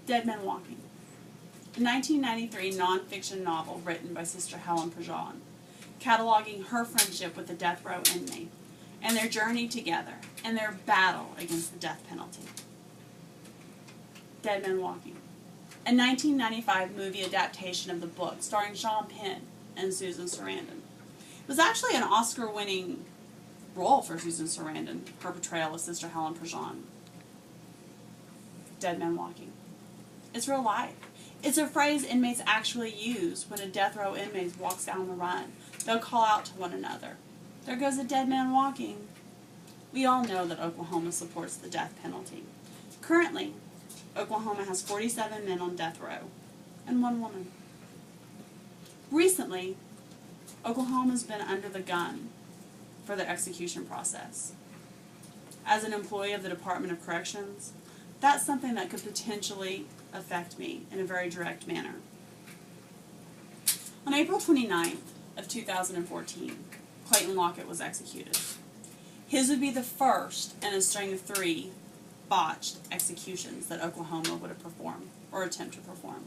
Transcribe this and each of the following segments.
Dead Men Walking, a 1993 nonfiction novel written by Sister Helen Prejean, cataloging her friendship with a death row inmate and their journey together and their battle against the death penalty. Dead Men Walking, a 1995 movie adaptation of the book starring Sean Penn and Susan Sarandon. It was actually an Oscar-winning role for Susan Sarandon, her portrayal of Sister Helen Prejean. Dead Men Walking. It's real life. It's a phrase inmates actually use when a death row inmate walks down the run. They'll call out to one another, "There goes a dead man walking." We all know that Oklahoma supports the death penalty. Currently, Oklahoma has 47 men on death row and 1 woman. Recently, Oklahoma's been under the gun for the execution process. As an employee of the Department of Corrections, that's something that could potentially affect me in a very direct manner. On April 29th of 2014, Clayton Lockett was executed. His would be the first in a string of 3 botched executions that Oklahoma would have performed or attempt to perform.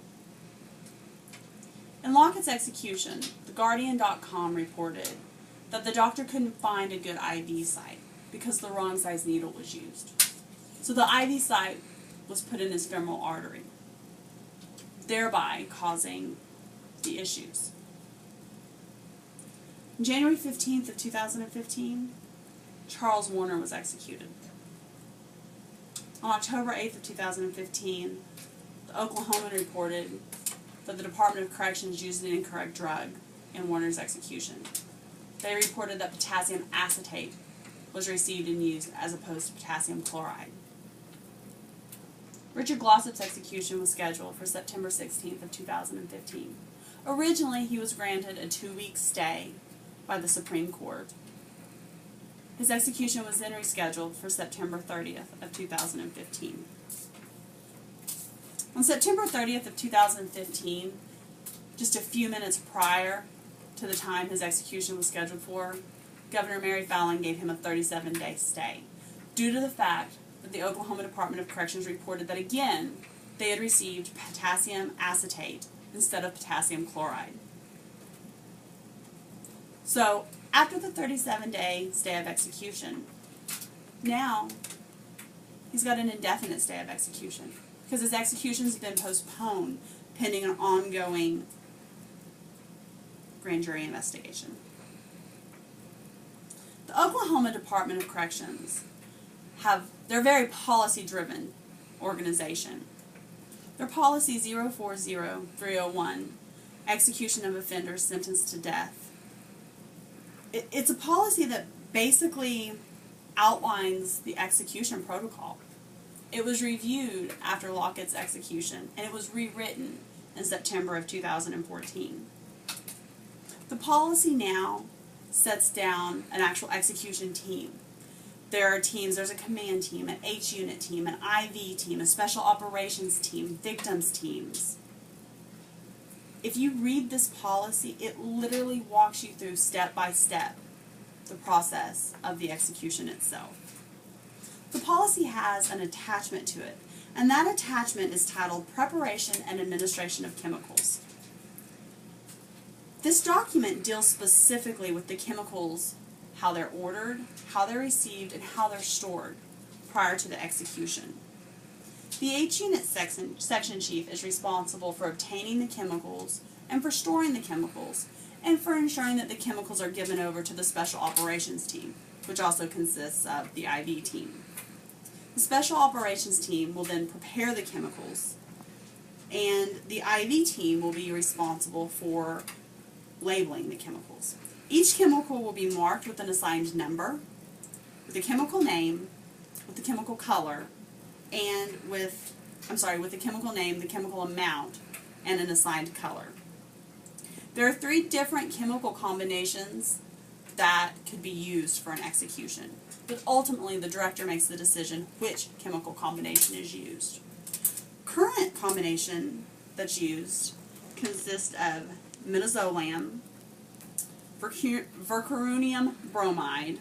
In Lockett's execution, TheGuardian.com reported that the doctor couldn't find a good IV site because the wrong size needle was used. So the IV site was put in his femoral artery, thereby causing the issues. On January 15th of 2015, Charles Warner was executed. On October 8th of 2015, the Oklahoman reported that the Department of Corrections used an incorrect drug in Warner's execution. They reported that potassium acetate was received and used as opposed to potassium chloride. Richard Glossop's execution was scheduled for September 16th of 2015. Originally, he was granted a 2-week stay by the Supreme Court. His execution was then rescheduled for September 30th of 2015. On September 30th of 2015, just a few minutes prior to the time his execution was scheduled for, Governor Mary Fallin gave him a 37-day stay due to the fact that the Oklahoma Department of Corrections reported that again they had received potassium acetate instead of potassium chloride. So after the 37-day stay of execution, now he's got an indefinite stay of execution because his execution has been postponed pending an ongoing grand jury investigation. The Oklahoma Department of Corrections they're a very policy-driven organization. Their policy 040301, execution of offenders sentenced to death. It's a policy that basically outlines the execution protocol. It was reviewed after Lockett's execution, and it was rewritten in September of 2014. The policy now sets down an actual execution team. There are teams, there's a command team, an H-unit team, an IV team, a special operations team, victims teams. If you read this policy, it literally walks you through step by step the process of the execution itself. The policy has an attachment to it, and that attachment is titled Preparation and Administration of Chemicals. This document deals specifically with the chemicals, how they're ordered, how they're received, and how they're stored prior to the execution. The H-Unit section chief is responsible for obtaining the chemicals and for storing the chemicals and for ensuring that the chemicals are given over to the Special Operations team, which also consists of the IV team. The Special Operations team will then prepare the chemicals, and the IV team will be responsible for labeling the chemicals. Each chemical will be marked with an assigned number, with the chemical name, with the chemical color, and with the chemical name, the chemical amount, and an assigned color. There are 3 different chemical combinations that could be used for an execution, but ultimately the director makes the decision which chemical combination is used. Current combination that's used consists of midazolam, vercuronium bromide,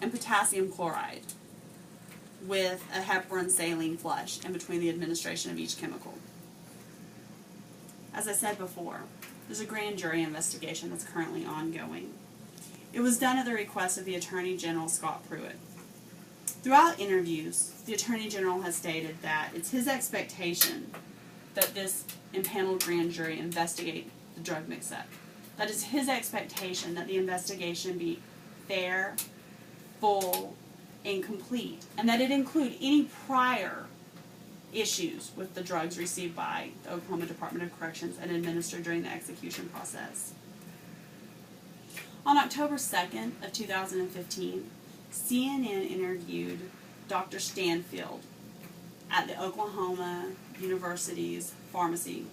and potassium chloride. with a heparin saline flush in between the administration of each chemical. As I said before, there's a grand jury investigation that's currently ongoing. It was done at the request of the Attorney General, Scott Pruitt. Throughout interviews, the Attorney General has stated that it's his expectation that this impaneled grand jury investigate the drug mix-up. That is his expectation that the investigation be fair, full, and complete, and that it include any prior issues with the drugs received by the Oklahoma Department of Corrections and administered during the execution process. On October 2nd of 2015, CNN interviewed Dr. Stanfield at the Oklahoma University's pharmacy,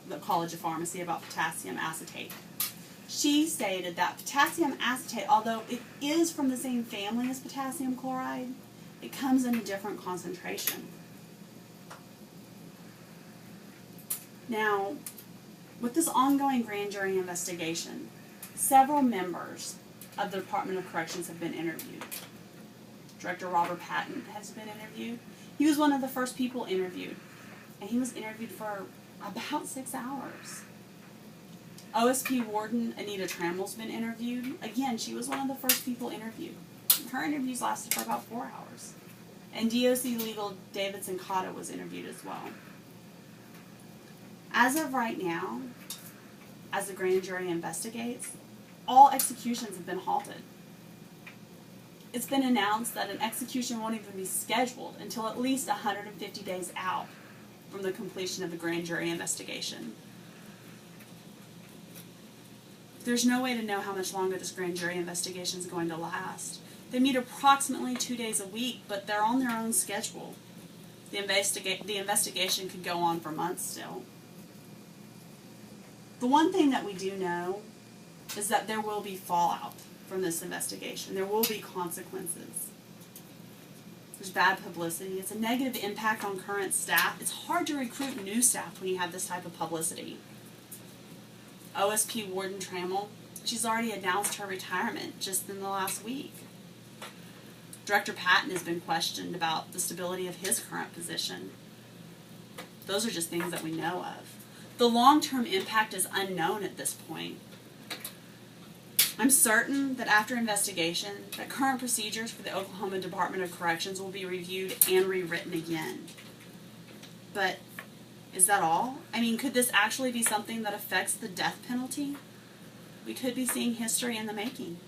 the College of Pharmacy, about potassium acetate. She stated that potassium acetate, although it is from the same family as potassium chloride, it comes in a different concentration. Now, with this ongoing grand jury investigation, several members of the Department of Corrections have been interviewed. Director Robert Patton has been interviewed. He was one of the first people interviewed, and he was interviewed for about 6 hours. OSP Warden Anita Trammell's been interviewed. Again, she was one of the first people interviewed. Her interviews lasted for about 4 hours. And DOC Legal Davidson Cotta was interviewed as well. As of right now, as the grand jury investigates, all executions have been halted. It's been announced that an execution won't even be scheduled until at least 150 days out from the completion of the grand jury investigation. There's no way to know how much longer this grand jury investigation is going to last. They meet approximately 2 days a week, but they're on their own schedule. The investigation could go on for months still. The one thing that we do know is that there will be fallout from this investigation. There will be consequences. There's bad publicity. It's a negative impact on current staff. It's hard to recruit new staff when you have this type of publicity. OSP Warden Trammell, she's already announced her retirement just in the last week. Director Patton has been questioned about the stability of his current position. Those are just things that we know of. The long-term impact is unknown at this point. I'm certain that after investigation, that current procedures for the Oklahoma Department of Corrections will be reviewed and rewritten again. But is that all? I mean, could this actually be something that affects the death penalty? We could be seeing history in the making.